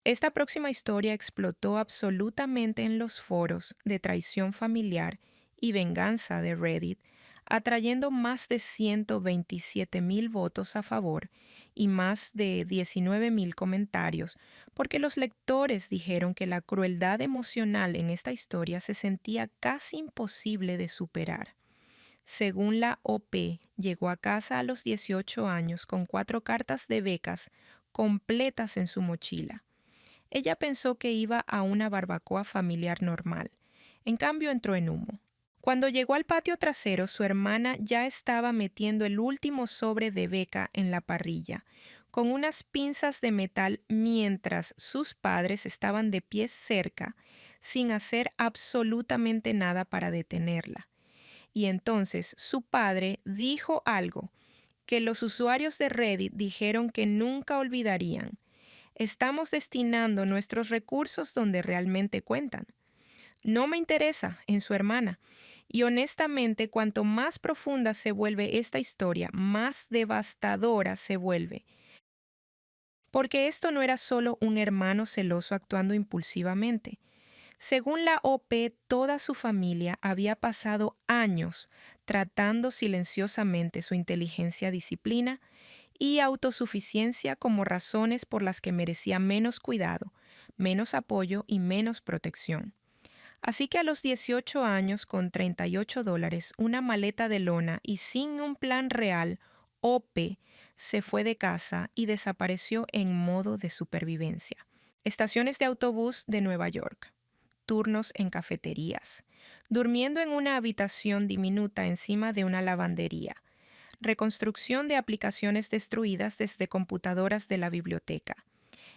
Esta próxima historia explotó absolutamente en los foros de traición familiar y venganza de Reddit, atrayendo más de 127,000 votos a favor y más de 19,000 comentarios, porque los lectores dijeron que la crueldad emocional en esta historia se sentía casi imposible de superar. Según la OP, llegó a casa a los 18 años con 4 cartas de becas completas en su mochila. Ella pensó que iba a una barbacoa familiar normal. En cambio, entró en humo. Cuando llegó al patio trasero, su hermana ya estaba metiendo el último sobre de beca en la parrilla, con unas pinzas de metal mientras sus padres estaban de pie cerca, sin hacer absolutamente nada para detenerla. Y entonces su padre dijo algo que los usuarios de Reddit dijeron que nunca olvidarían. Estamos destinando nuestros recursos donde realmente cuentan. No me interesa en su hermana. Y honestamente, cuanto más profunda se vuelve esta historia, más devastadora se vuelve. Porque esto no era solo un hermano celoso actuando impulsivamente. Según la OP, toda su familia había pasado años tratando silenciosamente su inteligencia, disciplina y autosuficiencia como razones por las que merecía menos cuidado, menos apoyo y menos protección. Así que a los 18 años, con $38, una maleta de lona y sin un plan real, OP se fue de casa y desapareció en modo de supervivencia. Estaciones de autobús de Nueva York, turnos en cafeterías, durmiendo en una habitación diminuta encima de una lavandería, reconstrucción de aplicaciones destruidas desde computadoras de la biblioteca,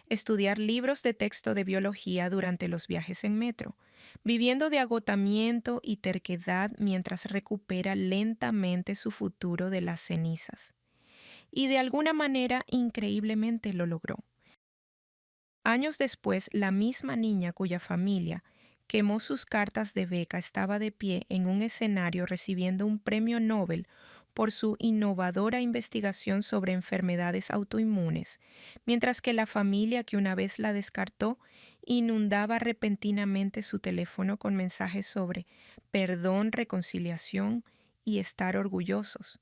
estudiar libros de texto de biología durante los viajes en metro, viviendo de agotamiento y terquedad mientras recupera lentamente su futuro de las cenizas. Y de alguna manera increíblemente lo logró. Años después, la misma niña cuya familia quemó sus cartas de beca estaba de pie en un escenario recibiendo un premio Nobel por su innovadora investigación sobre enfermedades autoinmunes, mientras que la familia que una vez la descartó inundaba repentinamente su teléfono con mensajes sobre perdón, reconciliación y estar orgullosos.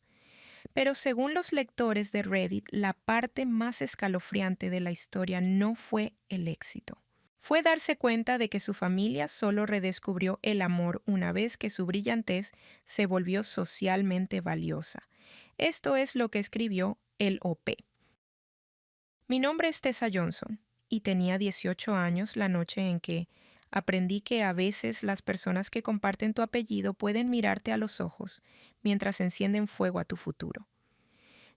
Pero según los lectores de Reddit, la parte más escalofriante de la historia no fue el éxito. Fue darse cuenta de que su familia solo redescubrió el amor una vez que su brillantez se volvió socialmente valiosa. Esto es lo que escribió el OP. Mi nombre es Tessa Johnson y tenía 18 años la noche en que aprendí que a veces las personas que comparten tu apellido pueden mirarte a los ojos mientras encienden fuego a tu futuro.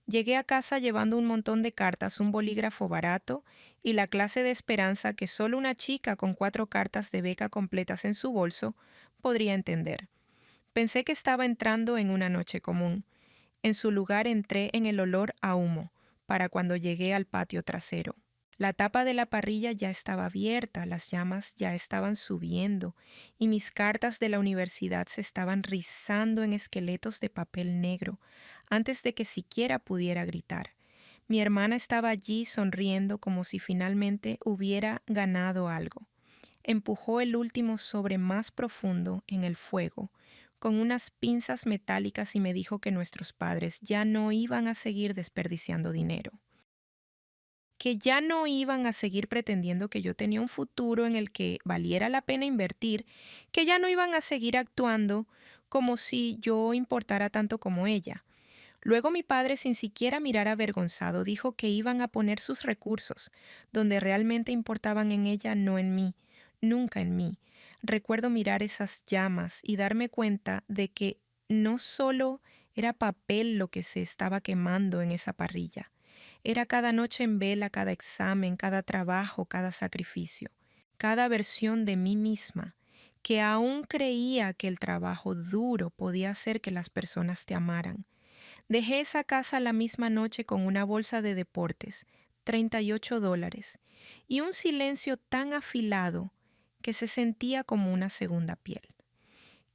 Llegué a casa llevando un montón de cartas, un bolígrafo barato y la clase de esperanza que solo una chica con 4 cartas de beca completas en su bolso podría entender. Pensé que estaba entrando en una noche común. En su lugar entré en el olor a humo, para cuando llegué al patio trasero. La tapa de la parrilla ya estaba abierta, las llamas ya estaban subiendo y mis cartas de la universidad se estaban rizando en esqueletos de papel negro antes de que siquiera pudiera gritar. Mi hermana estaba allí sonriendo como si finalmente hubiera ganado algo. Empujó el último sobre más profundo en el fuego con unas pinzas metálicas y me dijo que nuestros padres ya no iban a seguir desperdiciando dinero, que ya no iban a seguir pretendiendo que yo tenía un futuro en el que valiera la pena invertir, que ya no iban a seguir actuando como si yo importara tanto como ella. Luego mi padre, sin siquiera mirar avergonzado, dijo que iban a poner sus recursos donde realmente importaban en ella, no en mí, nunca en mí. Recuerdo mirar esas llamas y darme cuenta de que no solo era papel lo que se estaba quemando en esa parrilla. Era cada noche en vela, cada examen, cada trabajo, cada sacrificio, cada versión de mí misma, que aún creía que el trabajo duro podía hacer que las personas te amaran. Dejé esa casa la misma noche con una bolsa de deportes, $38, y un silencio tan afilado que se sentía como una segunda piel.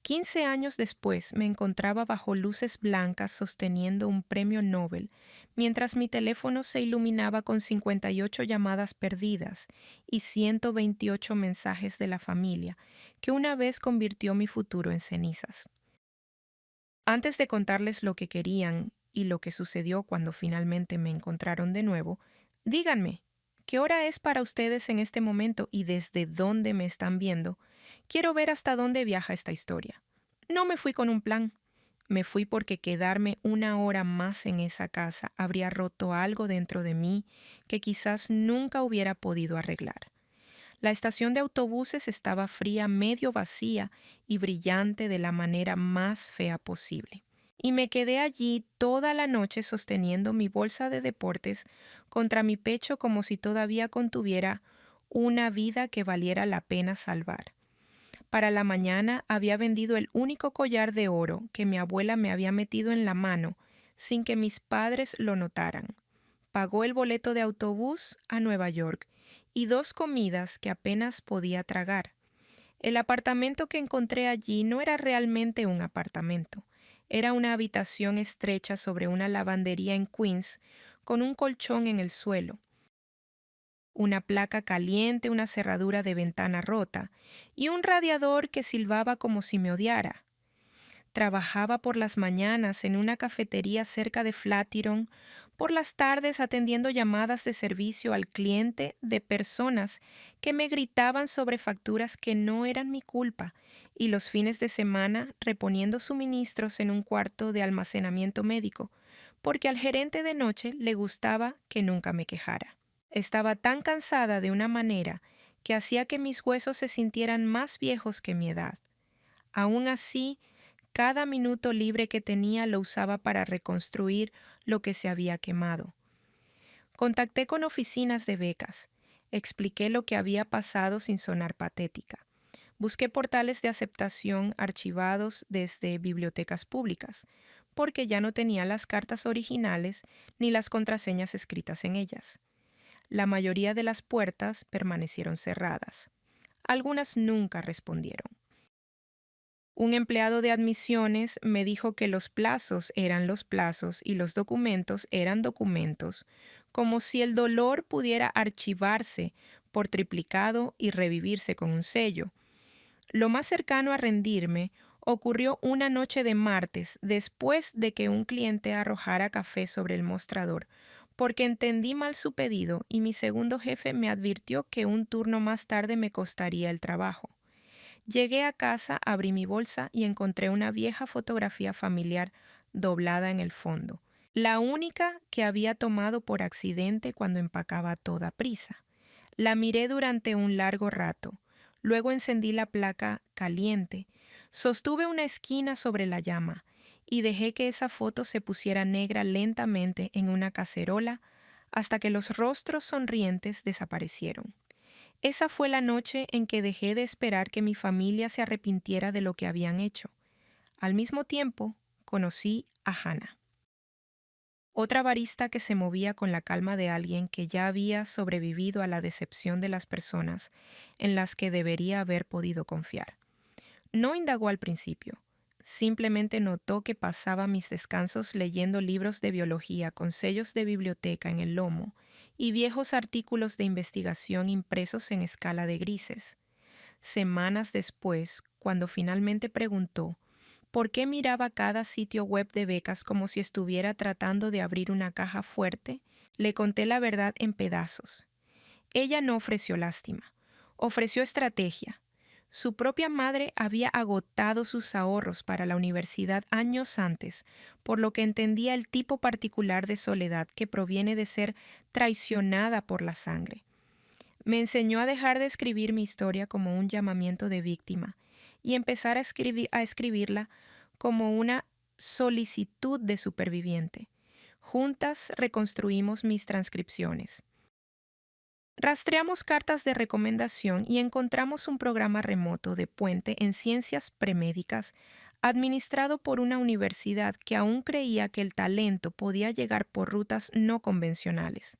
15 años después me encontraba bajo luces blancas sosteniendo un premio Nobel, mientras mi teléfono se iluminaba con 58 llamadas perdidas y 128 mensajes de la familia, que una vez convirtió mi futuro en cenizas. Antes de contarles lo que querían y lo que sucedió cuando finalmente me encontraron de nuevo, díganme, ¿qué hora es para ustedes en este momento y desde dónde me están viendo? Quiero ver hasta dónde viaja esta historia. No me fui con un plan. Me fui porque quedarme una hora más en esa casa habría roto algo dentro de mí que quizás nunca hubiera podido arreglar. La estación de autobuses estaba fría, medio vacía y brillante de la manera más fea posible. Y me quedé allí toda la noche sosteniendo mi bolsa de deportes contra mi pecho como si todavía contuviera una vida que valiera la pena salvar. Para la mañana había vendido el único collar de oro que mi abuela me había metido en la mano sin que mis padres lo notaran. Pagó el boleto de autobús a Nueva York y 2 comidas que apenas podía tragar. El apartamento que encontré allí no era realmente un apartamento. Era una habitación estrecha sobre una lavandería en Queens con un colchón en el suelo, una placa caliente, una cerradura de ventana rota y un radiador que silbaba como si me odiara. Trabajaba por las mañanas en una cafetería cerca de Flatiron, por las tardes atendiendo llamadas de servicio al cliente de personas que me gritaban sobre facturas que no eran mi culpa, y los fines de semana reponiendo suministros en un cuarto de almacenamiento médico, porque al gerente de noche le gustaba que nunca me quejara. Estaba tan cansada de una manera que hacía que mis huesos se sintieran más viejos que mi edad. Aún así, cada minuto libre que tenía lo usaba para reconstruir lo que se había quemado. Contacté con oficinas de becas. Expliqué lo que había pasado sin sonar patética. Busqué portales de aceptación archivados desde bibliotecas públicas, porque ya no tenía las cartas originales ni las contraseñas escritas en ellas. La mayoría de las puertas permanecieron cerradas. Algunas nunca respondieron. Un empleado de admisiones me dijo que los plazos eran los plazos y los documentos eran documentos, como si el dolor pudiera archivarse por triplicado y revivirse con un sello. Lo más cercano a rendirme ocurrió una noche de martes después de que un cliente arrojara café sobre el mostrador, porque entendí mal su pedido y mi segundo jefe me advirtió que un turno más tarde me costaría el trabajo. Llegué a casa, abrí mi bolsa y encontré una vieja fotografía familiar doblada en el fondo, la única que había tomado por accidente cuando empacaba a toda prisa. La miré durante un largo rato, luego encendí la placa caliente, sostuve una esquina sobre la llama y dejé que esa foto se pusiera negra lentamente en una cacerola hasta que los rostros sonrientes desaparecieron. Esa fue la noche en que dejé de esperar que mi familia se arrepintiera de lo que habían hecho. Al mismo tiempo, conocí a Hannah, otra barista que se movía con la calma de alguien que ya había sobrevivido a la decepción de las personas en las que debería haber podido confiar. No indagó al principio, simplemente notó que pasaba mis descansos leyendo libros de biología con sellos de biblioteca en el lomo y viejos artículos de investigación impresos en escala de grises. Semanas después, cuando finalmente preguntó por qué miraba cada sitio web de becas como si estuviera tratando de abrir una caja fuerte, le conté la verdad en pedazos. Ella no ofreció lástima, ofreció estrategia. Su propia madre había agotado sus ahorros para la universidad años antes, por lo que entendía el tipo particular de soledad que proviene de ser traicionada por la sangre. Me enseñó a dejar de escribir mi historia como un llamamiento de víctima y empezar a escribirla como una solicitud de superviviente. Juntas reconstruimos mis transcripciones. Rastreamos cartas de recomendación y encontramos un programa remoto de puente en ciencias premédicas administrado por una universidad que aún creía que el talento podía llegar por rutas no convencionales.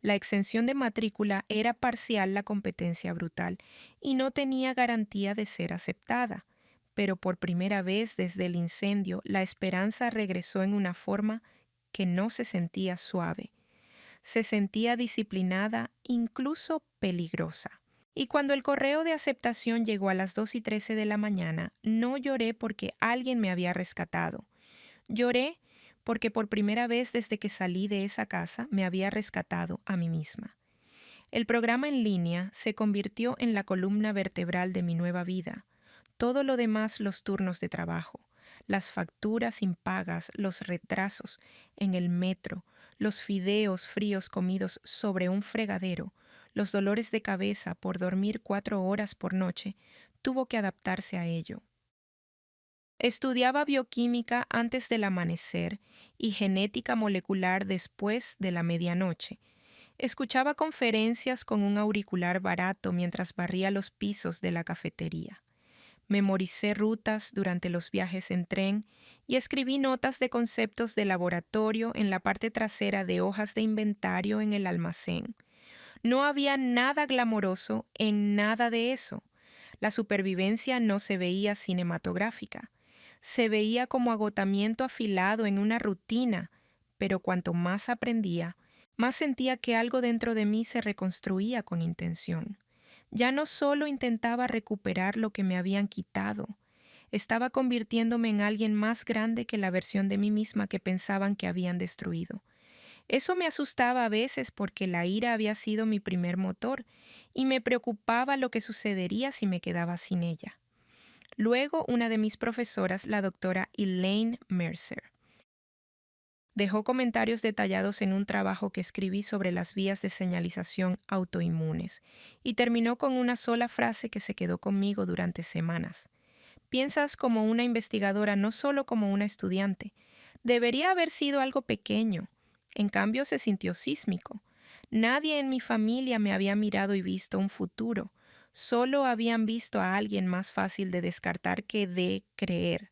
La exención de matrícula era parcial la competencia brutal y no tenía garantía de ser aceptada, pero por primera vez desde el incendio, la esperanza regresó en una forma que no se sentía suave. Se sentía disciplinada, incluso peligrosa. Y cuando el correo de aceptación llegó a las 2:13 de la mañana, no lloré porque alguien me había rescatado. Lloré porque por primera vez desde que salí de esa casa me había rescatado a mí misma. El programa en línea se convirtió en la columna vertebral de mi nueva vida. Todo lo demás, los turnos de trabajo, las facturas impagas, los retrasos en el metro, los fideos fríos comidos sobre un fregadero, los dolores de cabeza por dormir 4 horas por noche, tuvo que adaptarse a ello. Estudiaba bioquímica antes del amanecer y genética molecular después de la medianoche. Escuchaba conferencias con un auricular barato mientras barría los pisos de la cafetería. Memoricé rutas durante los viajes en tren y escribí notas de conceptos de laboratorio en la parte trasera de hojas de inventario en el almacén. No había nada glamoroso en nada de eso. La supervivencia no se veía cinematográfica. Se veía como agotamiento afilado en una rutina, pero cuanto más aprendía, más sentía que algo dentro de mí se reconstruía con intención. Ya no solo intentaba recuperar lo que me habían quitado, estaba convirtiéndome en alguien más grande que la versión de mí misma que pensaban que habían destruido. Eso me asustaba a veces porque la ira había sido mi primer motor y me preocupaba lo que sucedería si me quedaba sin ella. Luego, una de mis profesoras, la doctora Elaine Mercer, dejó comentarios detallados en un trabajo que escribí sobre las vías de señalización autoinmunes y terminó con una sola frase que se quedó conmigo durante semanas. Piensas como una investigadora, no solo como una estudiante. Debería haber sido algo pequeño. En cambio, se sintió sísmico. Nadie en mi familia me había mirado y visto un futuro. Solo habían visto a alguien más fácil de descartar que de creer.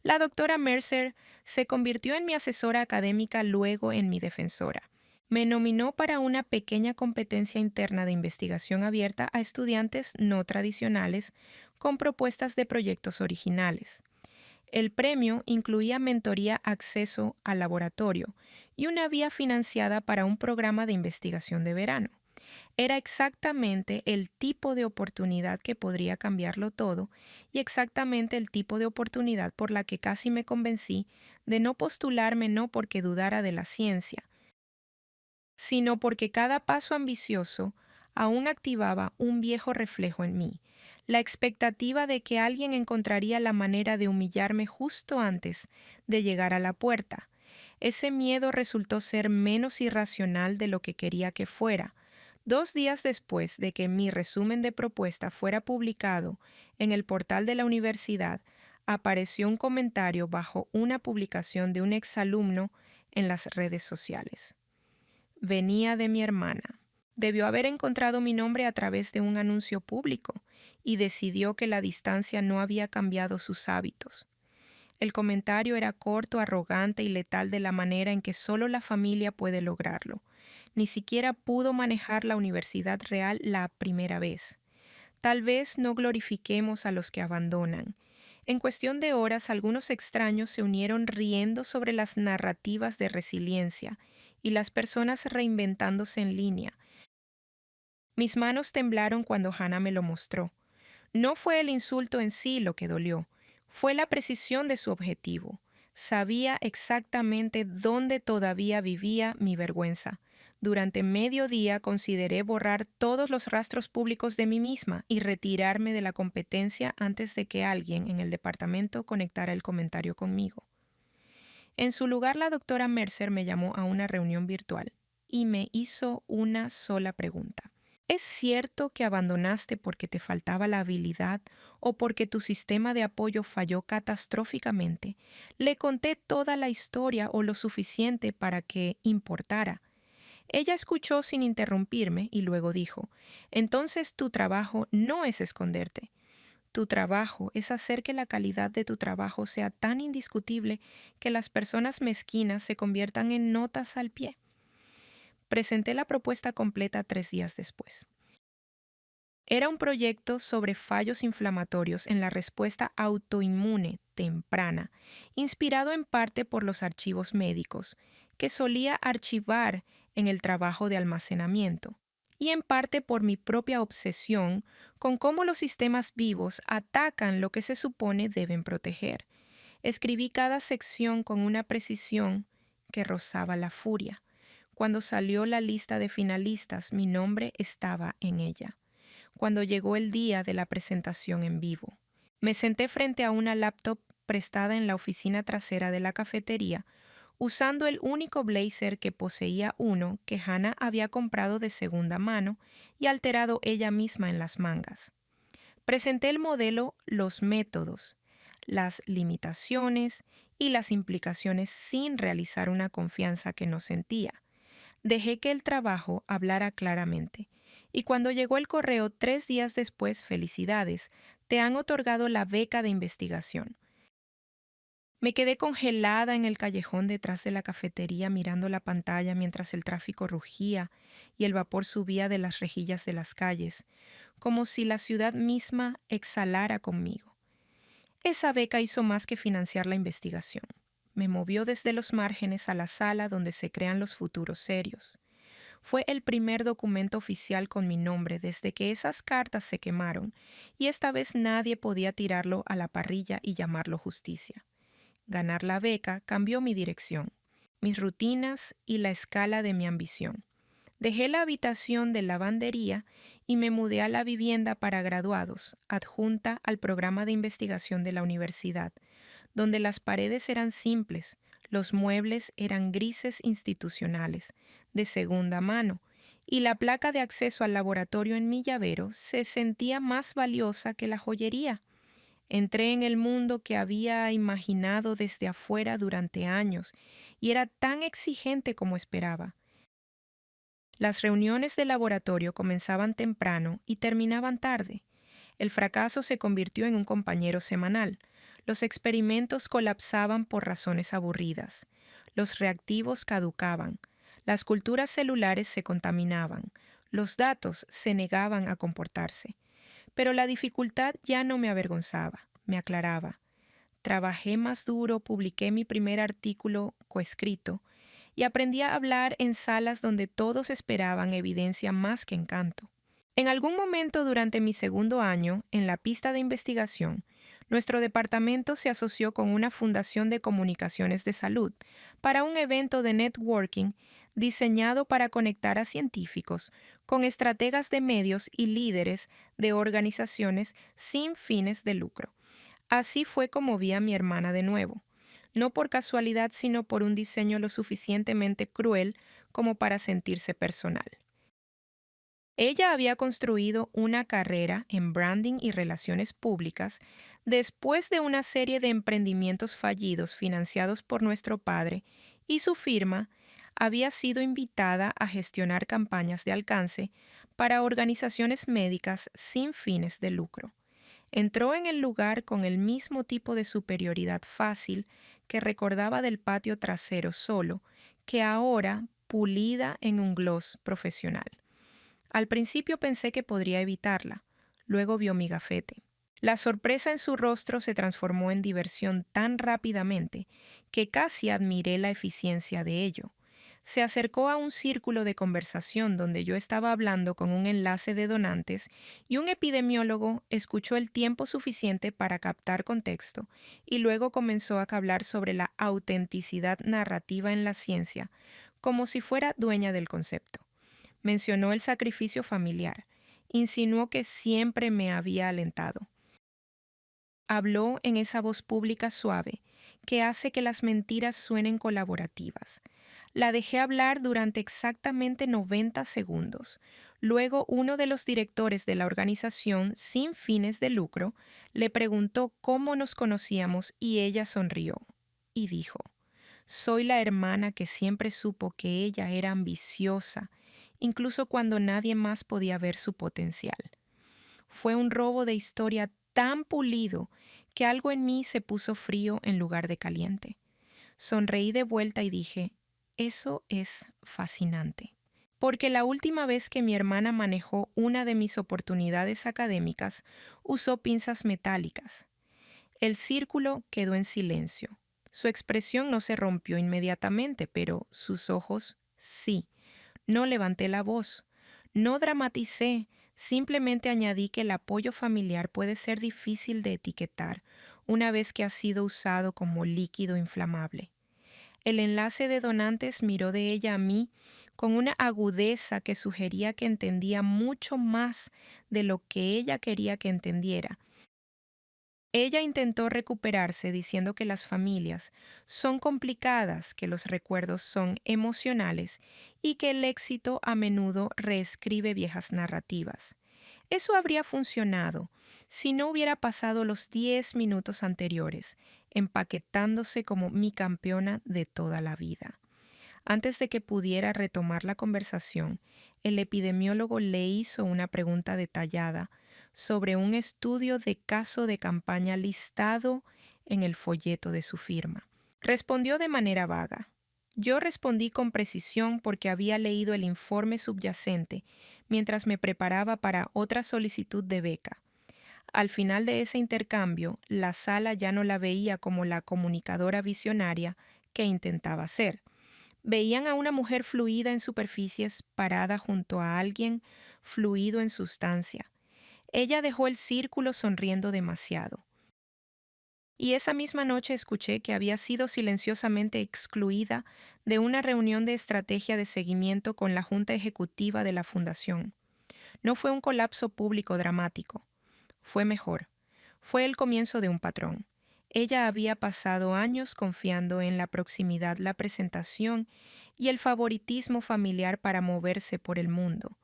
La doctora Mercer se convirtió en mi asesora académica, luego en mi defensora. Me nominó para una pequeña competencia interna de investigación abierta a estudiantes no tradicionales con propuestas de proyectos originales. El premio incluía mentoría, acceso al laboratorio y una vía financiada para un programa de investigación de verano. Era exactamente el tipo de oportunidad que podría cambiarlo todo y exactamente el tipo de oportunidad por la que casi me convencí de no postularme, no porque dudara de la ciencia, sino porque cada paso ambicioso aún activaba un viejo reflejo en mí, la expectativa de que alguien encontraría la manera de humillarme justo antes de llegar a la puerta. Ese miedo resultó ser menos irracional de lo que quería que fuera. 2 días después de que mi resumen de propuesta fuera publicado en el portal de la universidad, apareció un comentario bajo una publicación de un exalumno en las redes sociales. Venía de mi hermana. Debió haber encontrado mi nombre a través de un anuncio público y decidió que la distancia no había cambiado sus hábitos. El comentario era corto, arrogante y letal de la manera en que solo la familia puede lograrlo. Ni siquiera pudo manejar la universidad real la primera vez. Tal vez no glorifiquemos a los que abandonan. En cuestión de horas, algunos extraños se unieron riendo sobre las narrativas de resiliencia y las personas reinventándose en línea. Mis manos temblaron cuando Hannah me lo mostró. No fue el insulto en sí lo que dolió, fue la precisión de su objetivo. Sabía exactamente dónde todavía vivía mi vergüenza. Durante medio día consideré borrar todos los rastros públicos de mí misma y retirarme de la competencia antes de que alguien en el departamento conectara el comentario conmigo. En su lugar, la doctora Mercer me llamó a una reunión virtual y me hizo una sola pregunta. ¿Es cierto que abandonaste porque te faltaba la habilidad o porque tu sistema de apoyo falló catastróficamente? Le conté toda la historia o lo suficiente para que importara. Ella escuchó sin interrumpirme y luego dijo, entonces tu trabajo no es esconderte. Tu trabajo es hacer que la calidad de tu trabajo sea tan indiscutible que las personas mezquinas se conviertan en notas al pie. Presenté la propuesta completa 3 días después. Era un proyecto sobre fallos inflamatorios en la respuesta autoinmune temprana, inspirado en parte por los archivos médicos, que solía archivar en el trabajo de almacenamiento, y en parte por mi propia obsesión con cómo los sistemas vivos atacan lo que se supone deben proteger. Escribí cada sección con una precisión que rozaba la furia. Cuando salió la lista de finalistas, mi nombre estaba en ella. Cuando llegó el día de la presentación en vivo, me senté frente a una laptop prestada en la oficina trasera de la cafetería, usando el único blazer que poseía uno que Hannah había comprado de segunda mano y alterado ella misma en las mangas. Presenté el modelo, los métodos, las limitaciones y las implicaciones sin realizar una confianza que no sentía. Dejé que el trabajo hablara claramente. Y cuando llegó el correo 3 días después, felicidades, te han otorgado la beca de investigación. Me quedé congelada en el callejón detrás de la cafetería mirando la pantalla mientras el tráfico rugía y el vapor subía de las rejillas de las calles, como si la ciudad misma exhalara conmigo. Esa beca hizo más que financiar la investigación. Me movió desde los márgenes a la sala donde se crean los futuros serios. Fue el primer documento oficial con mi nombre desde que esas cartas se quemaron, y esta vez nadie podía tirarlo a la parrilla y llamarlo justicia. Ganar la beca cambió mi dirección, mis rutinas y la escala de mi ambición. Dejé la habitación de lavandería y me mudé a la vivienda para graduados, adjunta al programa de investigación de la universidad, donde las paredes eran simples, los muebles eran grises institucionales, de segunda mano, y la placa de acceso al laboratorio en mi llavero se sentía más valiosa que la joyería. Entré en el mundo que había imaginado desde afuera durante años y era tan exigente como esperaba. Las reuniones de laboratorio comenzaban temprano y terminaban tarde. El fracaso se convirtió en un compañero semanal. Los experimentos colapsaban por razones aburridas. Los reactivos caducaban. Las culturas celulares se contaminaban. Los datos se negaban a comportarse. Pero la dificultad ya no me avergonzaba, me aclaraba. Trabajé más duro, publiqué mi primer artículo coescrito y aprendí a hablar en salas donde todos esperaban evidencia más que encanto. En algún momento durante mi segundo año, en la pista de investigación, nuestro departamento se asoció con una fundación de comunicaciones de salud para un evento de networking diseñado para conectar a científicos con estrategas de medios y líderes de organizaciones sin fines de lucro. Así fue como vi a mi hermana de nuevo, no por casualidad, sino por un diseño lo suficientemente cruel como para sentirse personal. Ella había construido una carrera en branding y relaciones públicas después de una serie de emprendimientos fallidos financiados por nuestro padre, y su firma había sido invitada a gestionar campañas de alcance para organizaciones médicas sin fines de lucro. Entró en el lugar con el mismo tipo de superioridad fácil que recordaba del patio trasero solo, que ahora pulida en un gloss profesional. Al principio pensé que podría evitarla, luego vio mi gafete. La sorpresa en su rostro se transformó en diversión tan rápidamente que casi admiré la eficiencia de ello. Se acercó a un círculo de conversación donde yo estaba hablando con un enlace de donantes y un epidemiólogo escuchó el tiempo suficiente para captar contexto y luego comenzó a hablar sobre la autenticidad narrativa en la ciencia, como si fuera dueña del concepto. Mencionó el sacrificio familiar. Insinuó que siempre me había alentado. Habló en esa voz pública suave que hace que las mentiras suenen colaborativas. La dejé hablar durante exactamente 90 segundos. Luego uno de los directores de la organización sin fines de lucro le preguntó cómo nos conocíamos y ella sonrió y dijo: soy la hermana que siempre supo que ella era ambiciosa, incluso cuando nadie más podía ver su potencial. Fue un robo de historia tan pulido que algo en mí se puso frío en lugar de caliente. Sonreí de vuelta y dije: eso es fascinante. Porque la última vez que mi hermana manejó una de mis oportunidades académicas, usó pinzas metálicas. El círculo quedó en silencio. Su expresión no se rompió inmediatamente, pero sus ojos sí. No levanté la voz. No dramaticé. Simplemente añadí que el apoyo familiar puede ser difícil de etiquetar una vez que ha sido usado como líquido inflamable. El enlace de donantes miró de ella a mí con una agudeza que sugería que entendía mucho más de lo que ella quería que entendiera. Ella intentó recuperarse diciendo que las familias son complicadas, que los recuerdos son emocionales y que el éxito a menudo reescribe viejas narrativas. Eso habría funcionado si no hubiera pasado los 10 minutos anteriores, empaquetándose como mi campeona de toda la vida. Antes de que pudiera retomar la conversación, el epidemiólogo le hizo una pregunta detallada sobre un estudio de caso de campaña listado en el folleto de su firma. Respondió de manera vaga. Yo respondí con precisión porque había leído el informe subyacente mientras me preparaba para otra solicitud de beca. Al final de ese intercambio, la sala ya no la veía como la comunicadora visionaria que intentaba ser. Veían a una mujer fluida en superficies parada junto a alguien fluido en sustancia. Ella dejó el círculo sonriendo demasiado. Y esa misma noche escuché que había sido silenciosamente excluida de una reunión de estrategia de seguimiento con la Junta Ejecutiva de la Fundación. No fue un colapso público dramático. Fue mejor. Fue el comienzo de un patrón. Ella había pasado años confiando en la proximidad, la presentación y el favoritismo familiar para moverse por el mundo.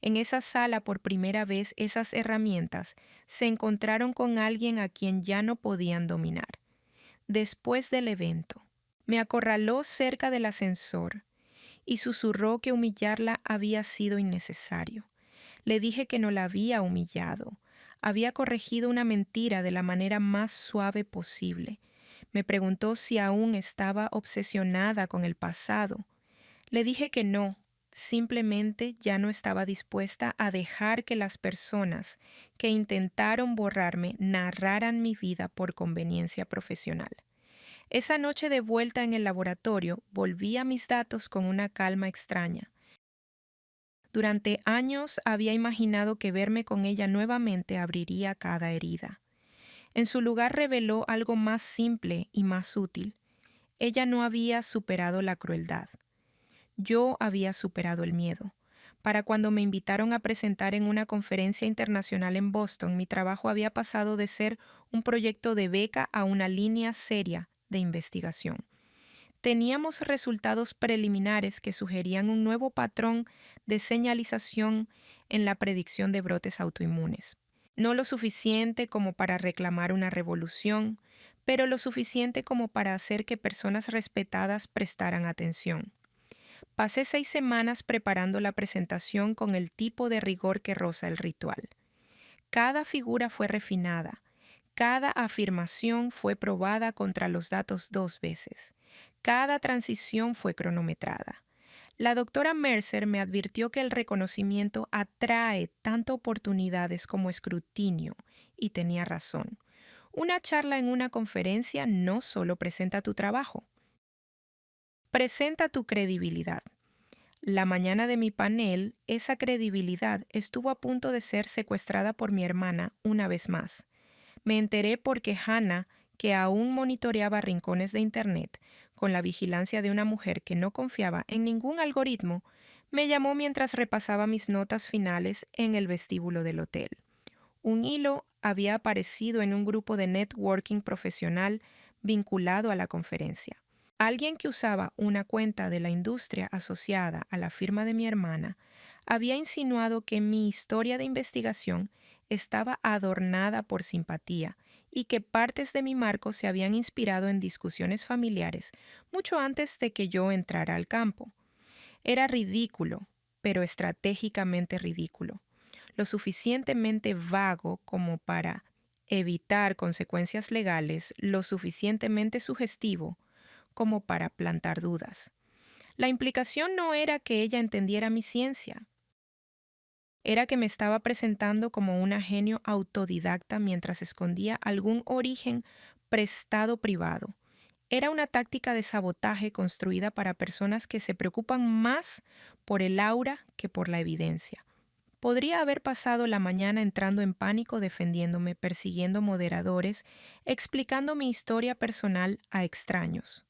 En esa sala, por primera vez, esas herramientas se encontraron con alguien a quien ya no podían dominar. Después del evento, me acorraló cerca del ascensor y susurró que humillarla había sido innecesario. Le dije que no la había humillado. Había corregido una mentira de la manera más suave posible. Me preguntó si aún estaba obsesionada con el pasado. Le dije que no, simplemente ya no estaba dispuesta a dejar que las personas que intentaron borrarme narraran mi vida por conveniencia profesional. Esa noche de vuelta en el laboratorio, volví a mis datos con una calma extraña. Durante años había imaginado que verme con ella nuevamente abriría cada herida. En su lugar reveló algo más simple y más útil. Ella no había superado la crueldad. Yo había superado el miedo. Para cuando me invitaron a presentar en una conferencia internacional en Boston, mi trabajo había pasado de ser un proyecto de beca a una línea seria de investigación. Teníamos resultados preliminares que sugerían un nuevo patrón de señalización en la predicción de brotes autoinmunes. No lo suficiente como para reclamar una revolución, pero lo suficiente como para hacer que personas respetadas prestaran atención. Pasé 6 semanas preparando la presentación con el tipo de rigor que roza el ritual. Cada figura fue refinada, cada afirmación fue probada contra los datos 2 veces. Cada transición fue cronometrada. La doctora Mercer me advirtió que el reconocimiento atrae tanto oportunidades como escrutinio, y tenía razón. Una charla en una conferencia no solo presenta tu trabajo, presenta tu credibilidad. La mañana de mi panel, esa credibilidad estuvo a punto de ser secuestrada por mi hermana una vez más. Me enteré porque Hannah, que aún monitoreaba rincones de Internet con la vigilancia de una mujer que no confiaba en ningún algoritmo, me llamó mientras repasaba mis notas finales en el vestíbulo del hotel. Un hilo había aparecido en un grupo de networking profesional vinculado a la conferencia. Alguien que usaba una cuenta de la industria asociada a la firma de mi hermana había insinuado que mi historia de investigación estaba adornada por simpatía y que partes de mi marco se habían inspirado en discusiones familiares mucho antes de que yo entrara al campo. Era ridículo, pero estratégicamente ridículo, lo suficientemente vago como para evitar consecuencias legales, lo suficientemente sugestivo como para plantar dudas. La implicación no era que ella entendiera mi ciencia, era que me estaba presentando como una genio autodidacta mientras escondía algún origen prestado privado. Era una táctica de sabotaje construida para personas que se preocupan más por el aura que por la evidencia. Podría haber pasado la mañana entrando en pánico, defendiéndome, persiguiendo moderadores, explicando mi historia personal a extraños.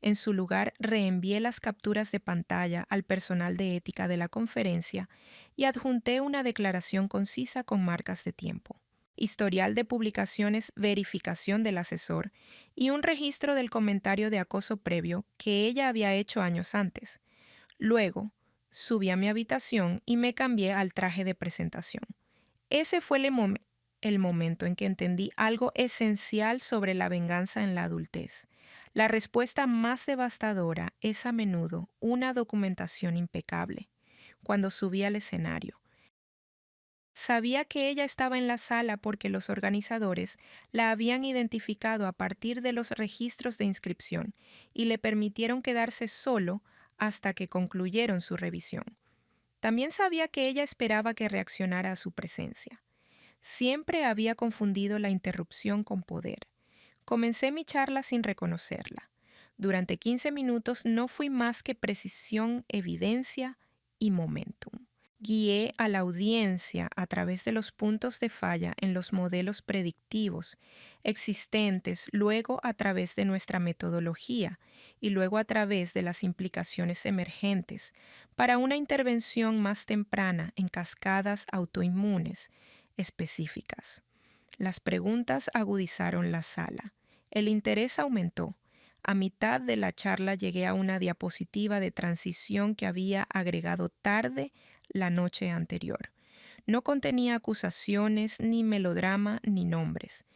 En su lugar, reenvié las capturas de pantalla al personal de ética de la conferencia y adjunté una declaración concisa con marcas de tiempo, historial de publicaciones, verificación del asesor y un registro del comentario de acoso previo que ella había hecho años antes. Luego, subí a mi habitación y me cambié al traje de presentación. Ese fue el momento en que entendí algo esencial sobre la venganza en la adultez. La respuesta más devastadora es a menudo una documentación impecable. Cuando subí al escenario, sabía que ella estaba en la sala porque los organizadores la habían identificado a partir de los registros de inscripción y le permitieron quedarse solo hasta que concluyeron su revisión. También sabía que ella esperaba que reaccionara a su presencia. Siempre había confundido la interrupción con poder. Comencé mi charla sin reconocerla. Durante 15 minutos no fui más que precisión, evidencia y momentum. Guié a la audiencia a través de los puntos de falla en los modelos predictivos existentes, luego a través de nuestra metodología y luego a través de las implicaciones emergentes para una intervención más temprana en cascadas autoinmunes específicas. Las preguntas agudizaron la sala. El interés aumentó. A mitad de la charla llegué a una diapositiva de transición que había agregado tarde la noche anterior. No contenía acusaciones, ni melodrama, ni nombres.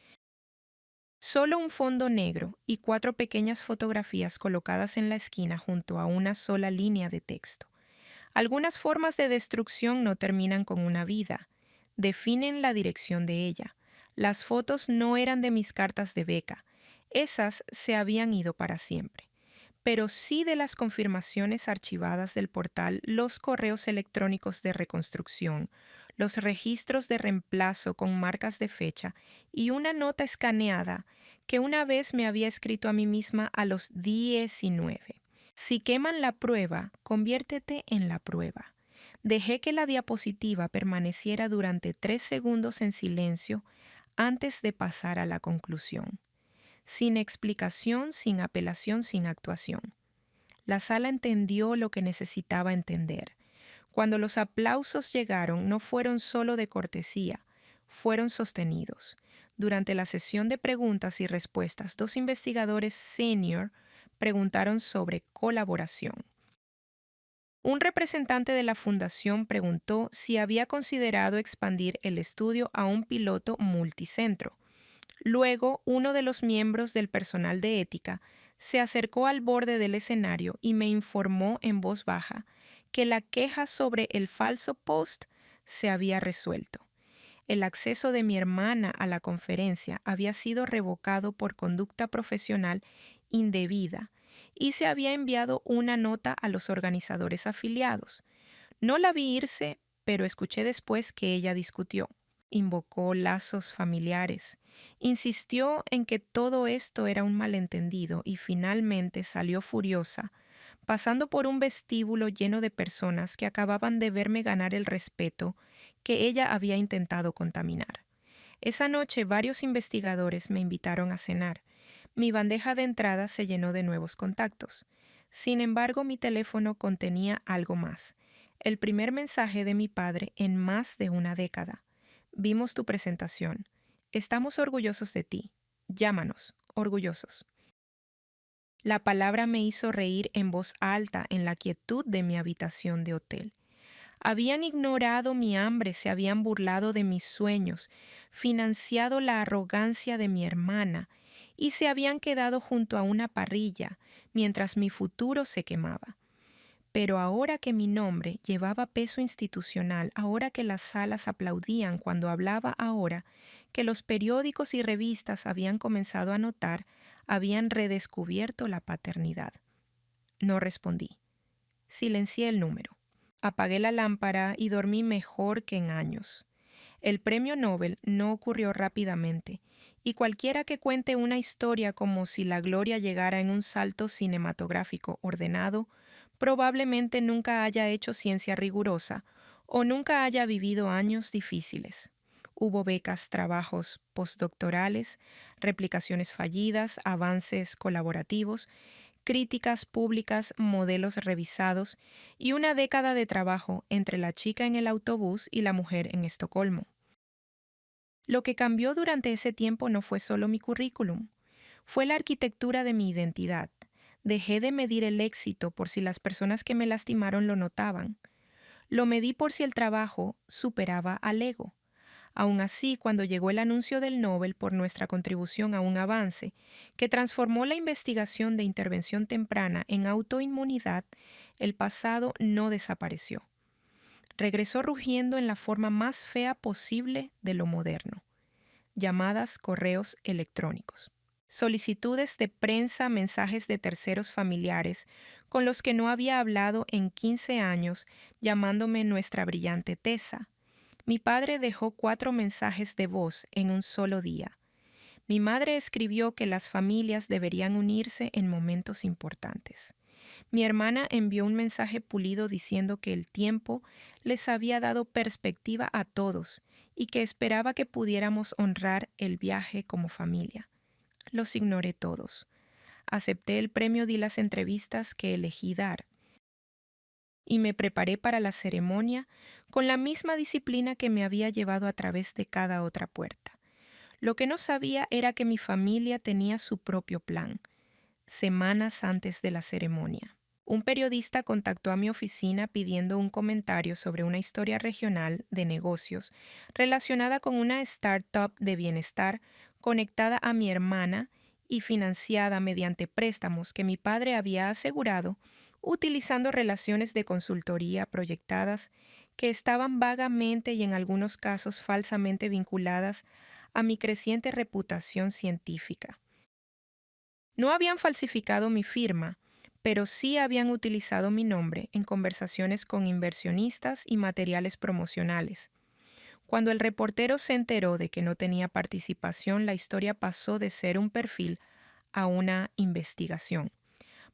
Solo un fondo negro y 4 pequeñas fotografías colocadas en la esquina junto a una sola línea de texto. Algunas formas de destrucción no terminan con una vida. Definen la dirección de ella. Las fotos no eran de mis cartas de beca. Esas se habían ido para siempre. Pero sí de las confirmaciones archivadas del portal, los correos electrónicos de reconstrucción, los registros de reemplazo con marcas de fecha y una nota escaneada que una vez me había escrito a mí misma a los 19. Si queman la prueba, conviértete en la prueba. Dejé que la diapositiva permaneciera durante 3 segundos en silencio antes de pasar a la conclusión. Sin explicación, sin apelación, sin actuación. La sala entendió lo que necesitaba entender. Cuando los aplausos llegaron, no fueron solo de cortesía, fueron sostenidos. Durante la sesión de preguntas y respuestas, 2 investigadores senior preguntaron sobre colaboración. Un representante de la fundación preguntó si había considerado expandir el estudio a un piloto multicentro. Luego, uno de los miembros del personal de ética se acercó al borde del escenario y me informó en voz baja que la queja sobre el falso post se había resuelto. El acceso de mi hermana a la conferencia había sido revocado por conducta profesional indebida y se había enviado una nota a los organizadores afiliados. No la vi irse, pero escuché después que ella discutió. Invocó lazos familiares, insistió en que todo esto era un malentendido y finalmente salió furiosa, pasando por un vestíbulo lleno de personas que acababan de verme ganar el respeto que ella había intentado contaminar. Esa noche varios investigadores me invitaron a cenar. Mi bandeja de entrada se llenó de nuevos contactos. Sin embargo, mi teléfono contenía algo más. El primer mensaje de mi padre en más de una década. Vimos tu presentación. Estamos orgullosos de ti. Llámanos, orgullosos. La palabra me hizo reír en voz alta en la quietud de mi habitación de hotel. Habían ignorado mi hambre, se habían burlado de mis sueños, financiado la arrogancia de mi hermana y se habían quedado junto a una parrilla mientras mi futuro se quemaba. Pero ahora que mi nombre llevaba peso institucional, ahora que las salas aplaudían cuando hablaba, ahora que los periódicos y revistas habían comenzado a notar, habían redescubierto la paternidad. No respondí. Silencié el número. Apagué la lámpara y dormí mejor que en años. El premio Nobel no ocurrió rápidamente, y cualquiera que cuente una historia como si la gloria llegara en un salto cinematográfico ordenado, probablemente nunca haya hecho ciencia rigurosa o nunca haya vivido años difíciles. Hubo becas, trabajos postdoctorales, replicaciones fallidas, avances colaborativos, críticas públicas, modelos revisados y una década de trabajo entre la chica en el autobús y la mujer en Estocolmo. Lo que cambió durante ese tiempo no fue solo mi currículum, fue la arquitectura de mi identidad. Dejé de medir el éxito por si las personas que me lastimaron lo notaban. Lo medí por si el trabajo superaba al ego. Aun así, cuando llegó el anuncio del Nobel por nuestra contribución a un avance que transformó la investigación de intervención temprana en autoinmunidad, el pasado no desapareció. Regresó rugiendo en la forma más fea posible de lo moderno: llamadas, correos electrónicos, solicitudes de prensa, mensajes de terceros familiares con los que no había hablado en 15 años, llamándome nuestra brillante Tessa. Mi padre dejó 4 mensajes de voz en un solo día. Mi madre escribió que las familias deberían unirse en momentos importantes. Mi hermana envió un mensaje pulido diciendo que el tiempo les había dado perspectiva a todos y que esperaba que pudiéramos honrar el viaje como familia. Los ignoré todos. Acepté el premio, di las entrevistas que elegí dar y me preparé para la ceremonia con la misma disciplina que me había llevado a través de cada otra puerta. Lo que no sabía era que mi familia tenía su propio plan, semanas antes de la ceremonia. Un periodista contactó a mi oficina pidiendo un comentario sobre una historia regional de negocios relacionada con una startup de bienestar conectada a mi hermana y financiada mediante préstamos que mi padre había asegurado utilizando relaciones de consultoría proyectadas que estaban vagamente y en algunos casos falsamente vinculadas a mi creciente reputación científica. No habían falsificado mi firma, pero sí habían utilizado mi nombre en conversaciones con inversionistas y materiales promocionales. Cuando el reportero se enteró de que no tenía participación, la historia pasó de ser un perfil a una investigación.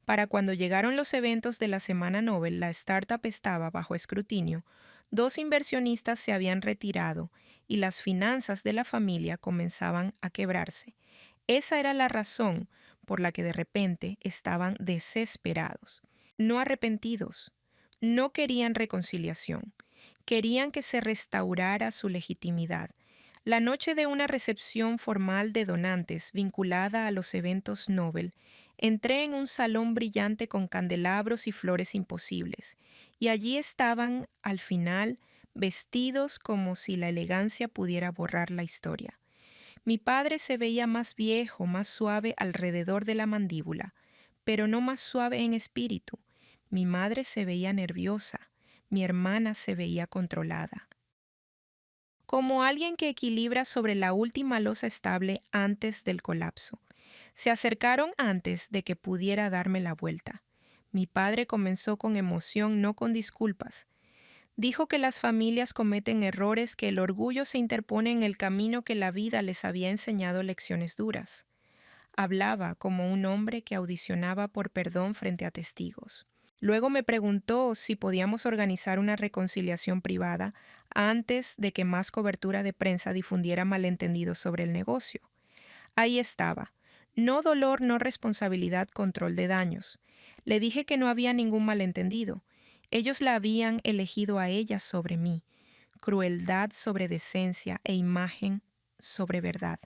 Para cuando llegaron los eventos de la Semana Nobel, la startup estaba bajo escrutinio, 2 inversionistas se habían retirado y las finanzas de la familia comenzaban a quebrarse. Esa era la razón por la que de repente estaban desesperados, no arrepentidos, no querían reconciliación, querían que se restaurara su legitimidad. La noche de una recepción formal de donantes vinculada a los eventos Nobel, entré en un salón brillante con candelabros y flores imposibles, y allí estaban, al final, vestidos como si la elegancia pudiera borrar la historia. Mi padre se veía más viejo, más suave alrededor de la mandíbula, pero no más suave en espíritu. Mi madre se veía nerviosa, mi hermana se veía controlada, como alguien que equilibra sobre la última losa estable antes del colapso. Se acercaron antes de que pudiera darme la vuelta. Mi padre comenzó con emoción, no con disculpas. Dijo que las familias cometen errores, que el orgullo se interpone en el camino, que la vida les había enseñado lecciones duras. Hablaba como un hombre que audicionaba por perdón frente a testigos. Luego me preguntó si podíamos organizar una reconciliación privada antes de que más cobertura de prensa difundiera malentendidos sobre el negocio. Ahí estaba. No dolor, no responsabilidad, control de daños. Le dije que no había ningún malentendido. Ellos la habían elegido a ella sobre mí. Crueldad sobre decencia e imagen sobre verdad.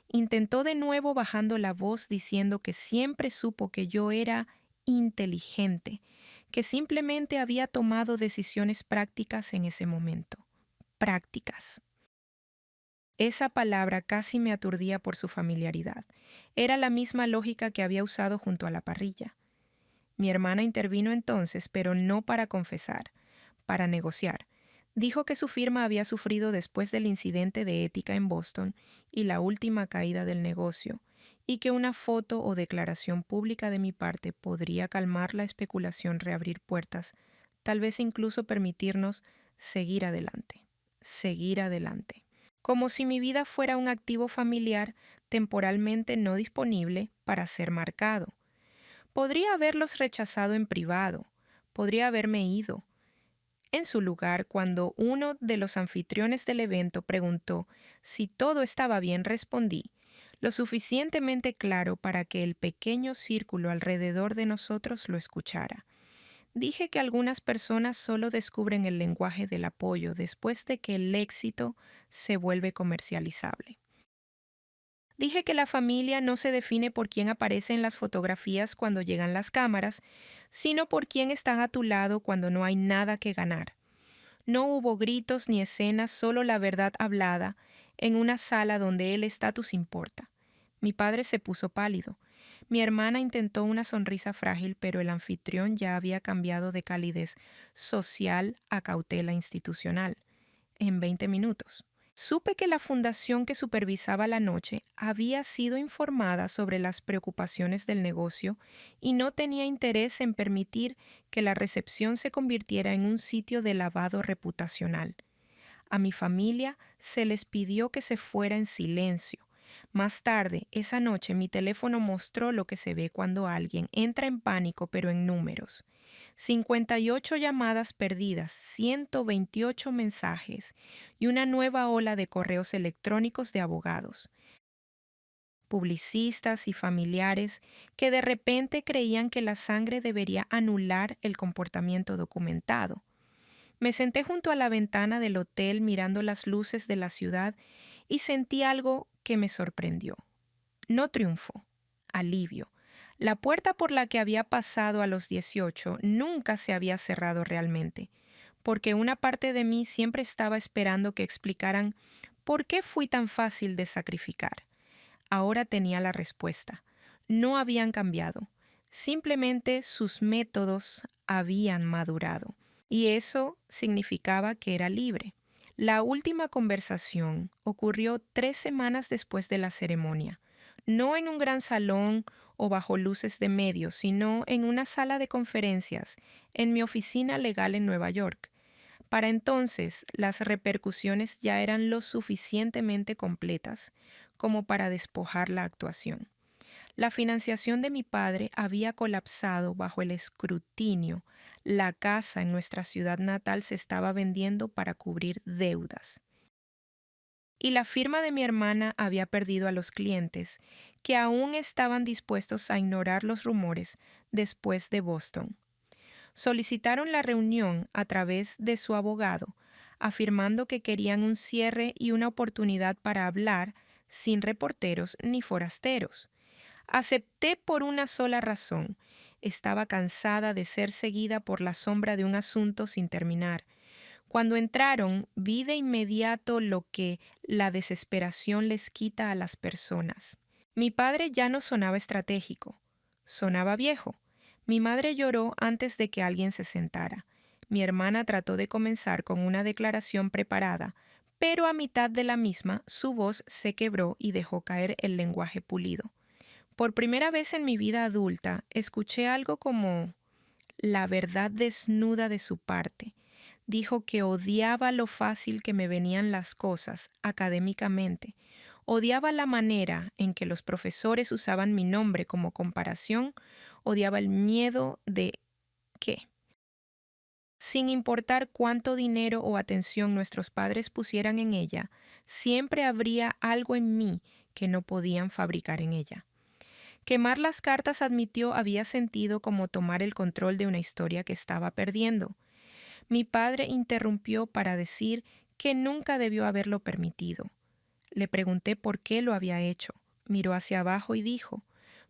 Intentó de nuevo bajando la voz diciendo que siempre supo que yo era inteligente, que simplemente había tomado decisiones prácticas en ese momento. Prácticas. Esa palabra casi me aturdía por su familiaridad. Era la misma lógica que había usado junto a la parrilla. Mi hermana intervino entonces, pero no para confesar, para negociar. Dijo que su firma había sufrido después del incidente de ética en Boston y la última caída del negocio, y que una foto o declaración pública de mi parte podría calmar la especulación, reabrir puertas, tal vez incluso permitirnos seguir adelante, seguir adelante. Como si mi vida fuera un activo familiar temporalmente no disponible para ser marcado. Podría haberlos rechazado en privado, podría haberme ido. En su lugar, cuando uno de los anfitriones del evento preguntó si todo estaba bien, respondí, lo suficientemente claro para que el pequeño círculo alrededor de nosotros lo escuchara. Dije que algunas personas solo descubren el lenguaje del apoyo después de que el éxito se vuelve comercializable. Dije que la familia no se define por quién aparece en las fotografías cuando llegan las cámaras, sino por quién está a tu lado cuando no hay nada que ganar. No hubo gritos ni escenas, solo la verdad hablada, en una sala donde el estatus importa. Mi padre se puso pálido. Mi hermana intentó una sonrisa frágil, pero el anfitrión ya había cambiado de calidez social a cautela institucional. En 20 minutos. Supe que la fundación que supervisaba la noche había sido informada sobre las preocupaciones del negocio y no tenía interés en permitir que la recepción se convirtiera en un sitio de lavado reputacional. A mi familia se les pidió que se fuera en silencio. Más tarde, esa noche, mi teléfono mostró lo que se ve cuando alguien entra en pánico, pero en números. 58 llamadas perdidas, 128 mensajes y una nueva ola de correos electrónicos de abogados, publicistas y familiares que de repente creían que la sangre debería anular el comportamiento documentado. Me senté junto a la ventana del hotel mirando las luces de la ciudad y sentí algo que me sorprendió. No triunfo, alivio. La puerta por la que había pasado a los 18 nunca se había cerrado realmente, porque una parte de mí siempre estaba esperando que explicaran por qué fui tan fácil de sacrificar. Ahora tenía la respuesta. No habían cambiado. Simplemente sus métodos habían madurado. Y eso significaba que era libre. La última conversación ocurrió 3 semanas después de la ceremonia. No en un gran salón o bajo luces de medios, sino en una sala de conferencias en mi oficina legal en Nueva York. Para entonces, las repercusiones ya eran lo suficientemente completas como para despojar la actuación. La financiación de mi padre había colapsado bajo el escrutinio. La casa en nuestra ciudad natal se estaba vendiendo para cubrir deudas. Y la firma de mi hermana había perdido a los clientes, que aún estaban dispuestos a ignorar los rumores después de Boston. Solicitaron la reunión a través de su abogado, afirmando que querían un cierre y una oportunidad para hablar sin reporteros ni forasteros. Acepté por una sola razón. Estaba cansada de ser seguida por la sombra de un asunto sin terminar. Cuando entraron, vi de inmediato lo que la desesperación les quita a las personas. Mi padre ya no sonaba estratégico, sonaba viejo. Mi madre lloró antes de que alguien se sentara. Mi hermana trató de comenzar con una declaración preparada, pero a mitad de la misma su voz se quebró y dejó caer el lenguaje pulido. Por primera vez en mi vida adulta, escuché algo como la verdad desnuda de su parte. Dijo que odiaba lo fácil que me venían las cosas académicamente. Odiaba la manera en que los profesores usaban mi nombre como comparación. Odiaba el miedo de que, sin importar cuánto dinero o atención nuestros padres pusieran en ella, siempre habría algo en mí que no podían fabricar en ella. Quemar las cartas, admitió, había sentido como tomar el control de una historia que estaba perdiendo. Mi padre interrumpió para decir que nunca debió haberlo permitido. Le pregunté por qué lo había hecho. Miró hacia abajo y dijo,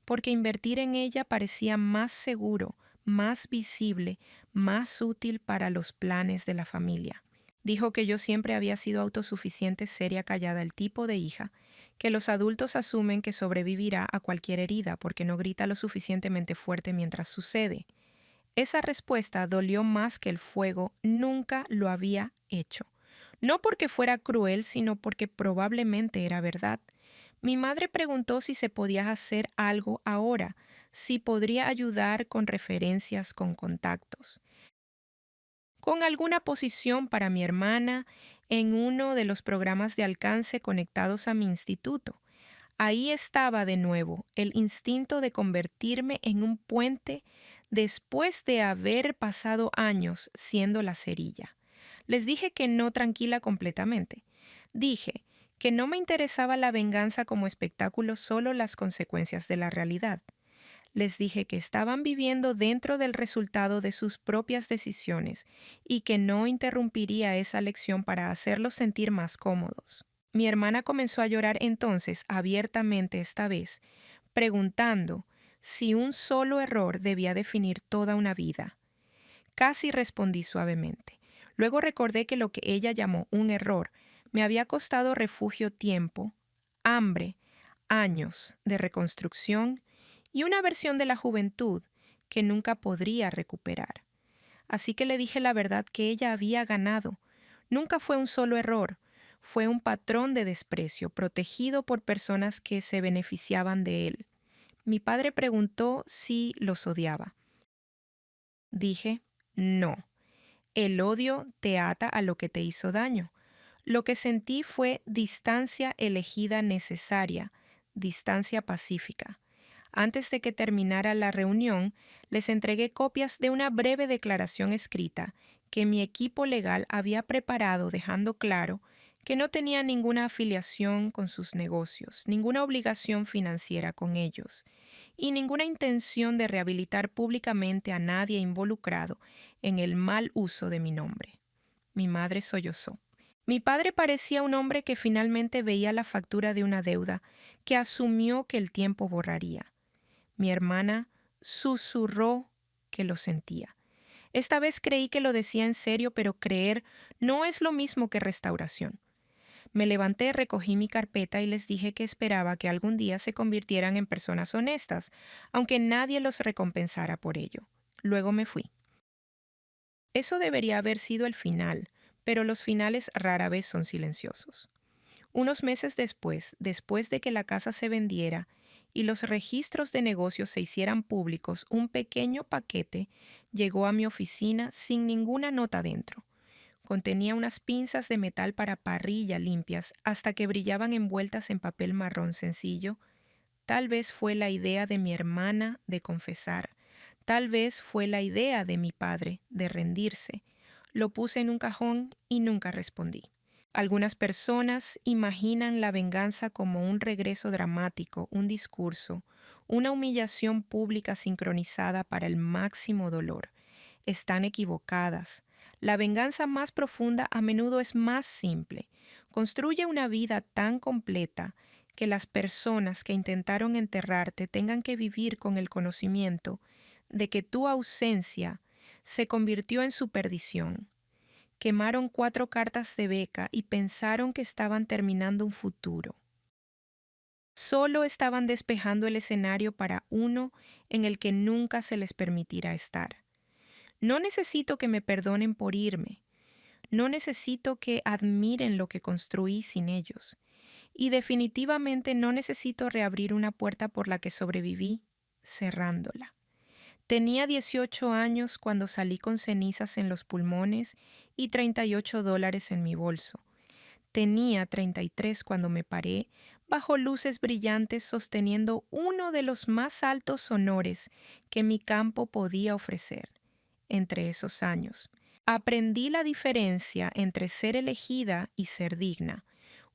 porque invertir en ella parecía más seguro, más visible, más útil para los planes de la familia. Dijo que yo siempre había sido autosuficiente, seria, callada, el tipo de hija que los adultos asumen que sobrevivirá a cualquier herida porque no grita lo suficientemente fuerte mientras sucede. Esa respuesta dolió más que el fuego. Nunca lo había hecho. No porque fuera cruel, sino porque probablemente era verdad. Mi madre preguntó si se podía hacer algo ahora, si podría ayudar con referencias con contactos, con alguna posición para mi hermana en uno de los programas de alcance conectados a mi instituto. Ahí estaba de nuevo el instinto de convertirme en un puente después de haber pasado años siendo la cerilla. Les dije que no tranquila completamente. Dije que no me interesaba la venganza como espectáculo, solo las consecuencias de la realidad. Les dije que estaban viviendo dentro del resultado de sus propias decisiones y que no interrumpiría esa lección para hacerlos sentir más cómodos. Mi hermana comenzó a llorar entonces abiertamente esta vez, preguntando si un solo error debía definir toda una vida. Casi respondí suavemente. Luego recordé que lo que ella llamó un error me había costado refugio, tiempo, hambre, años de reconstrucción y una versión de la juventud que nunca podría recuperar. Así que le dije la verdad que ella había ganado. Nunca fue un solo error, fue un patrón de desprecio protegido por personas que se beneficiaban de él. Mi padre preguntó si los odiaba. Dije, no. El odio te ata a lo que te hizo daño. Lo que sentí fue distancia elegida necesaria, distancia pacífica. Antes de que terminara la reunión, les entregué copias de una breve declaración escrita que mi equipo legal había preparado, dejando claro que no tenía ninguna afiliación con sus negocios, ninguna obligación financiera con ellos y ninguna intención de rehabilitar públicamente a nadie involucrado en el mal uso de mi nombre. Mi madre sollozó. Mi padre parecía un hombre que finalmente veía la factura de una deuda que asumió que el tiempo borraría. Mi hermana susurró que lo sentía. Esta vez creí que lo decía en serio, pero creer no es lo mismo que restauración. Me levanté, recogí mi carpeta y les dije que esperaba que algún día se convirtieran en personas honestas, aunque nadie los recompensara por ello. Luego me fui. Eso debería haber sido el final, pero los finales rara vez son silenciosos. Unos meses después de que la casa se vendiera y los registros de negocios se hicieran públicos, un pequeño paquete llegó a mi oficina sin ninguna nota dentro. Contenía unas pinzas de metal para parrilla limpias hasta que brillaban envueltas en papel marrón sencillo. Tal vez fue la idea de mi hermana de confesar. Tal vez fue la idea de mi padre de rendirse. Lo puse en un cajón y nunca respondí. Algunas personas imaginan la venganza como un regreso dramático, un discurso, una humillación pública sincronizada para el máximo dolor. Están equivocadas. La venganza más profunda a menudo es más simple. Construye una vida tan completa que las personas que intentaron enterrarte tengan que vivir con el conocimiento de que tu ausencia se convirtió en su perdición. Quemaron 4 cartas de beca y pensaron que estaban terminando un futuro. Solo estaban despejando el escenario para uno en el que nunca se les permitirá estar. No necesito que me perdonen por irme. No necesito que admiren lo que construí sin ellos. Y definitivamente no necesito reabrir una puerta por la que sobreviví, cerrándola. Tenía 18 años cuando salí con cenizas en los pulmones y $38 en mi bolso. Tenía 33 cuando me paré bajo luces brillantes sosteniendo uno de los más altos honores que mi campo podía ofrecer. Entre esos años, aprendí la diferencia entre ser elegida y ser digna.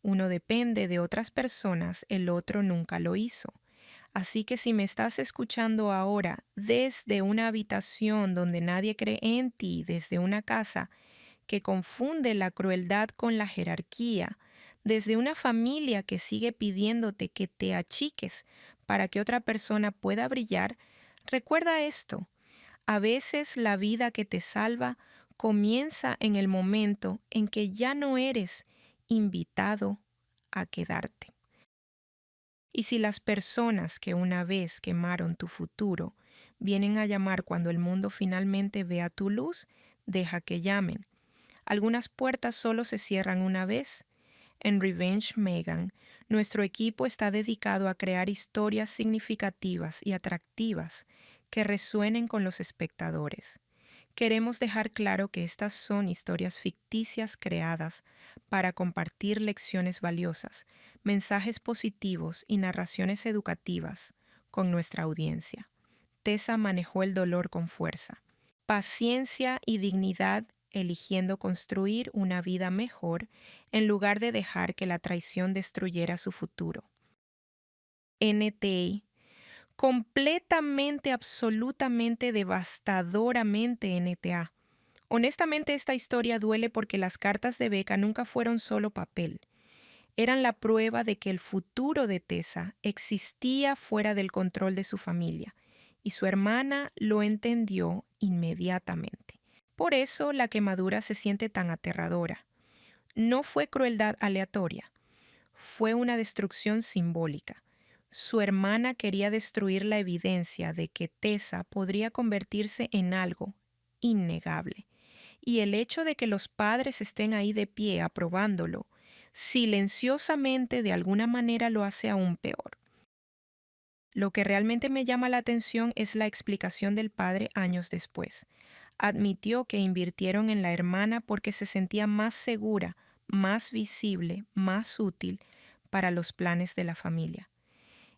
Uno depende de otras personas, el otro nunca lo hizo. Así que si me estás escuchando ahora desde una habitación donde nadie cree en ti, desde una casa que confunde la crueldad con la jerarquía, desde una familia que sigue pidiéndote que te achiques para que otra persona pueda brillar, recuerda esto. A veces la vida que te salva comienza en el momento en que ya no eres invitado a quedarte. Y si las personas que una vez quemaron tu futuro vienen a llamar cuando el mundo finalmente vea tu luz, deja que llamen. Algunas puertas solo se cierran una vez. En Revenge Megan, nuestro equipo está dedicado a crear historias significativas y atractivas que resuenen con los espectadores. Queremos dejar claro que estas son historias ficticias creadas para compartir lecciones valiosas, mensajes positivos y narraciones educativas con nuestra audiencia. Tessa manejó el dolor con fuerza, paciencia y dignidad, eligiendo construir una vida mejor en lugar de dejar que la traición destruyera su futuro. NTA, completamente, absolutamente, devastadoramente NTA. Honestamente, esta historia duele porque las cartas de Becca nunca fueron solo papel. Eran la prueba de que el futuro de Tessa existía fuera del control de su familia, y su hermana lo entendió inmediatamente. Por eso la quemadura se siente tan aterradora. No fue crueldad aleatoria, fue una destrucción simbólica. Su hermana quería destruir la evidencia de que Tessa podría convertirse en algo innegable. Y el hecho de que los padres estén ahí de pie aprobándolo, silenciosamente de alguna manera lo hace aún peor. Lo que realmente me llama la atención es la explicación del padre años después. Admitió que invirtieron en la hermana porque se sentía más segura, más visible, más útil para los planes de la familia.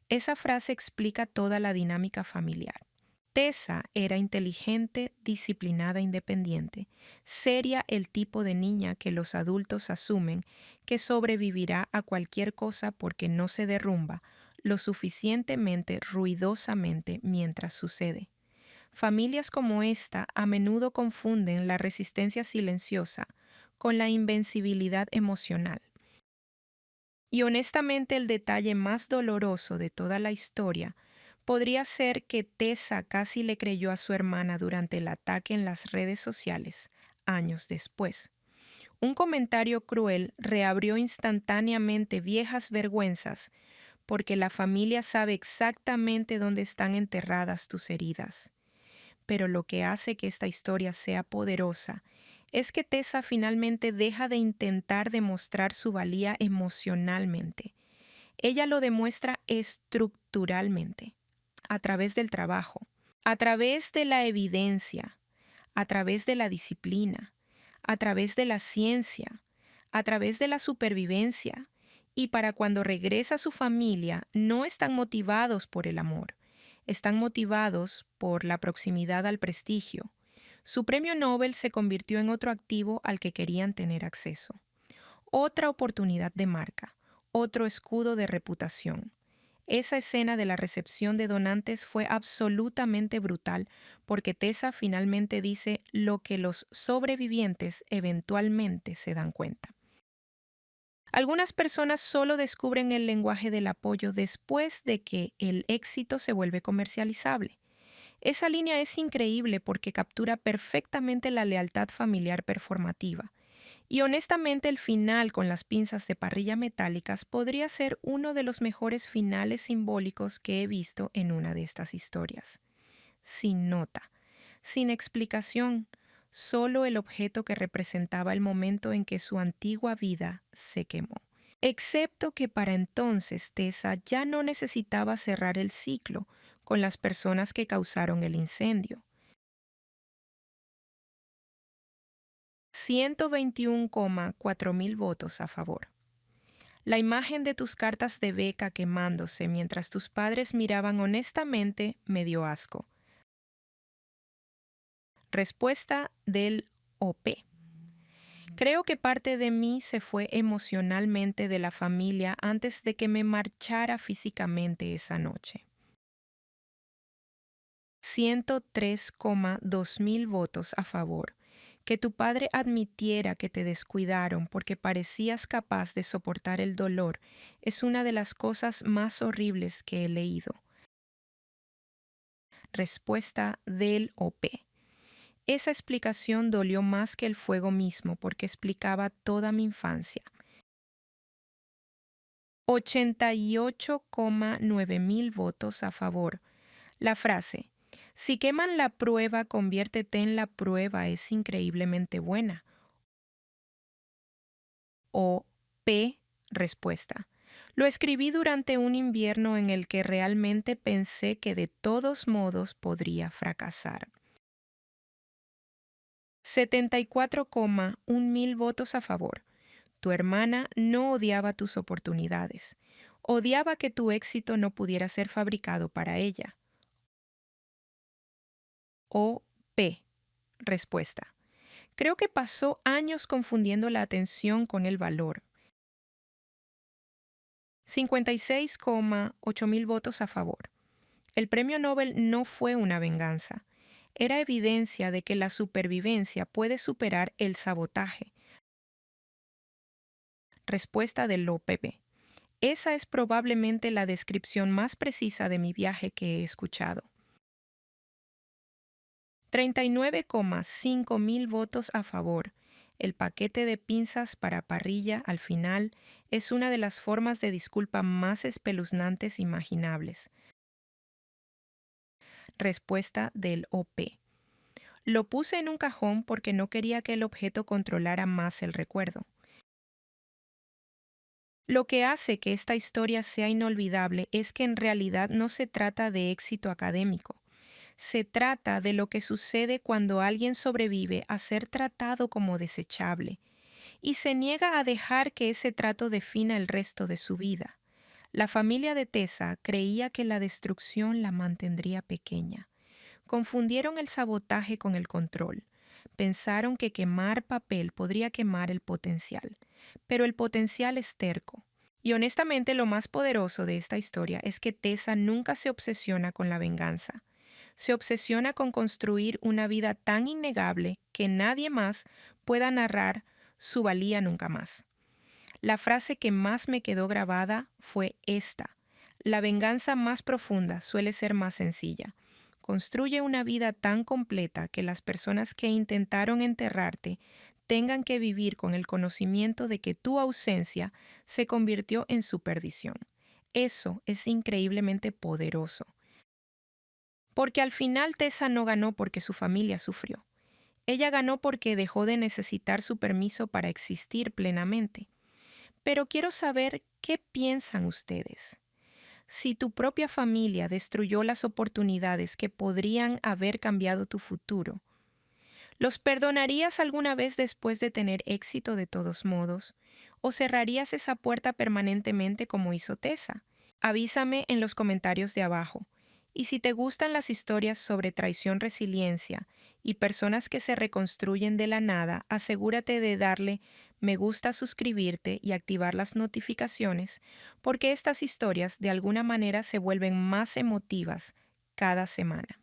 Esa frase explica toda la dinámica familiar. Tessa era inteligente, disciplinada, independiente, seria, el tipo de niña que los adultos asumen que sobrevivirá a cualquier cosa porque no se derrumba lo suficientemente ruidosamente mientras sucede. Familias como esta a menudo confunden la resistencia silenciosa con la invencibilidad emocional. Y honestamente el detalle más doloroso de toda la historia podría ser que Tessa casi le creyó a su hermana durante el ataque en las redes sociales, años después. Un comentario cruel reabrió instantáneamente viejas vergüenzas porque la familia sabe exactamente dónde están enterradas tus heridas. Pero lo que hace que esta historia sea poderosa es que Tessa finalmente deja de intentar demostrar su valía emocionalmente. Ella lo demuestra estructuralmente, a través del trabajo, a través de la evidencia, a través de la disciplina, a través de la ciencia, a través de la supervivencia. Y para cuando regresa a su familia, no están motivados por el amor, están motivados por la proximidad al prestigio. Su premio Nobel se convirtió en otro activo al que querían tener acceso. Otra oportunidad de marca, otro escudo de reputación. Esa escena de la recepción de donantes fue absolutamente brutal porque Tessa finalmente dice lo que los sobrevivientes eventualmente se dan cuenta. Algunas personas solo descubren el lenguaje del apoyo después de que el éxito se vuelve comercializable. Esa línea es increíble porque captura perfectamente la lealtad familiar performativa. Y honestamente el final con las pinzas de parrilla metálicas podría ser uno de los mejores finales simbólicos que he visto en una de estas historias. Sin nota, sin explicación, solo el objeto que representaba el momento en que su antigua vida se quemó. Excepto que para entonces Tessa ya no necesitaba cerrar el ciclo con las personas que causaron el incendio. 121,4 mil votos a favor. La imagen de tus cartas de beca quemándose mientras tus padres miraban honestamente me dio asco. Respuesta del OP. Creo que parte de mí se fue emocionalmente de la familia antes de que me marchara físicamente esa noche. 103,2 mil votos a favor. Que tu padre admitiera que te descuidaron porque parecías capaz de soportar el dolor es una de las cosas más horribles que he leído. Respuesta del OP. Esa explicación dolió más que el fuego mismo porque explicaba toda mi infancia. 88,9 mil votos a favor. La frase, si queman la prueba, conviértete en la prueba, es increíblemente buena. O P Respuesta. Lo escribí durante un invierno en el que realmente pensé que de todos modos podría fracasar. 74,1 mil votos a favor. Tu hermana no odiaba tus oportunidades. Odiaba que tu éxito no pudiera ser fabricado para ella. O P. Respuesta. Creo que pasó años confundiendo la atención con el valor. 56,8 mil votos a favor. El premio Nobel no fue una venganza. Era evidencia de que la supervivencia puede superar el sabotaje. Respuesta del OPP. Esa es probablemente la descripción más precisa de mi viaje que he escuchado. 39,5 mil votos a favor. El paquete de pinzas para parrilla al final es una de las formas de disculpa más espeluznantes imaginables. Respuesta del OP. Lo puse en un cajón porque no quería que el objeto controlara más el recuerdo. Lo que hace que esta historia sea inolvidable es que en realidad no se trata de éxito académico. Se trata de lo que sucede cuando alguien sobrevive a ser tratado como desechable y se niega a dejar que ese trato defina el resto de su vida. La familia de Tessa creía que la destrucción la mantendría pequeña. Confundieron el sabotaje con el control. Pensaron que quemar papel podría quemar el potencial, pero el potencial es terco. Y honestamente lo más poderoso de esta historia es que Tessa nunca se obsesiona con la venganza. Se obsesiona con construir una vida tan innegable que nadie más pueda narrar su valía nunca más. La frase que más me quedó grabada fue esta: la venganza más profunda suele ser más sencilla. Construye una vida tan completa que las personas que intentaron enterrarte tengan que vivir con el conocimiento de que tu ausencia se convirtió en su perdición. Eso es increíblemente poderoso. Porque al final Tessa no ganó porque su familia sufrió. Ella ganó porque dejó de necesitar su permiso para existir plenamente. Pero quiero saber qué piensan ustedes. Si tu propia familia destruyó las oportunidades que podrían haber cambiado tu futuro, ¿los perdonarías alguna vez después de tener éxito de todos modos? ¿O cerrarías esa puerta permanentemente como hizo Tessa? Avísame en los comentarios de abajo. Y si te gustan las historias sobre traición, resiliencia y personas que se reconstruyen de la nada, asegúrate de darle me gusta, suscribirte y activar las notificaciones, porque estas historias de alguna manera se vuelven más emotivas cada semana.